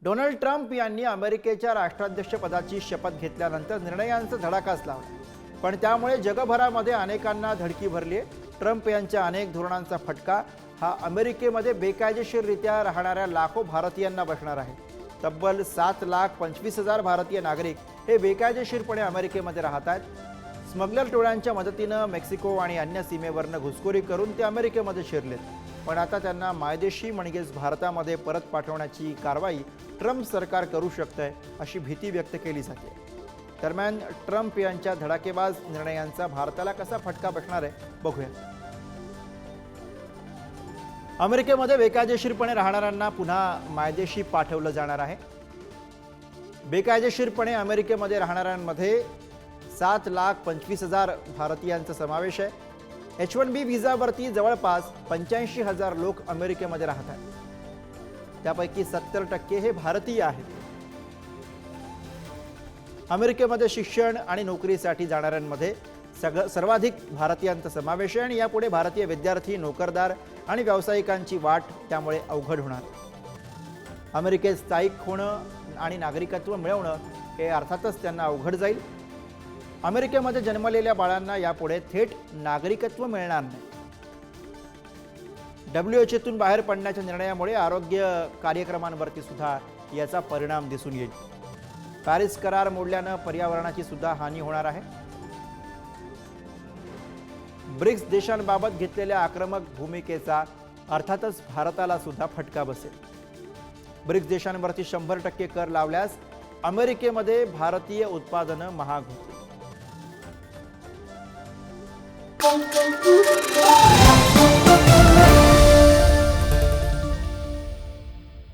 Donald Trump यांनी अमेरिकेच्या राष्ट्राध्यक्षपदाची शपथ घेतल्यानंतर निर्णयांचा धडाकाच लावला. पण त्यामुळे जगभरामध्ये अनेकांना धडकी भरली आहे. ट्रम्प यांच्या अनेक धोरणांचा फटका हा अमेरिकेमध्ये बेकायदेशीररित्या राहणाऱ्या लाखो भारतीयांना बसणार आहे. तब्बल 7,25,000 भारतीय नागरिक हे बेकायदेशीरपणे अमेरिकेमध्ये राहत आहेत. स्मगलर टोळ्यांच्या मदतीनं मेक्सिको आणि अन्य सीमेवरनं घुसखोरी करून ते अमेरिकेमध्ये शिरलेत. पण आता त्यांना मायदेशी म्हणजेच भारतामध्ये परत पाठवण्याची कारवाई ट्रम्प सरकार करू शकतंय अशी भीती व्यक्त केली जाते. दरम्यान ट्रम्प यांच्या धडाकेबाज निर्णयांचा भारताला कसा फटका बसणार आहे बघूया. अमेरिकेमध्ये बेकायदेशीरपणे राहणाऱ्यांना पुन्हा मायदेशी पाठवलं जाणार आहे. बेकायदेशीरपणे अमेरिकेमध्ये राहणाऱ्यांमध्ये 7,25,000 भारतीयांचा समावेश आहे. H-1B व्हिसावरती जवळपास 85,000 लोक अमेरिकेमध्ये राहतात. त्यापैकी 70% हे भारतीय आहेत. अमेरिकेमध्ये शिक्षण आणि नोकरीसाठी जाणाऱ्यांमध्ये सर्वाधिक भारतीयांचा समावेश आहे आणि यापुढे भारतीय विद्यार्थी, नोकरदार आणि व्यावसायिकांची वाट त्यामुळे अवघड होणार. अमेरिकेत स्थायिक होणं आणि नागरिकत्व मिळवणं हे अर्थातच त्यांना अवघड जाईल. अमेरिकेमध्ये जन्मलेल्या बाळांना यापुढे थेट नागरिकत्व मिळणार नाही. WHOतून बाहेर पडण्याच्या निर्णयामुळे आरोग्य कार्यक्रमांवरती सुद्धा याचा परिणाम दिसून येईल. पॅरिस करार मोडल्यानं पर्यावरणाची सुद्धा हानी होणार आहे. ब्रिक्स देशांबाबत घेतलेल्या आक्रमक भूमिकेचा अर्थातच भारताला सुद्धा फटका बसेल. ब्रिक्स देशांवरती 100% कर लावल्यास अमेरिकेमध्ये भारतीय उत्पादनं महाग होतील.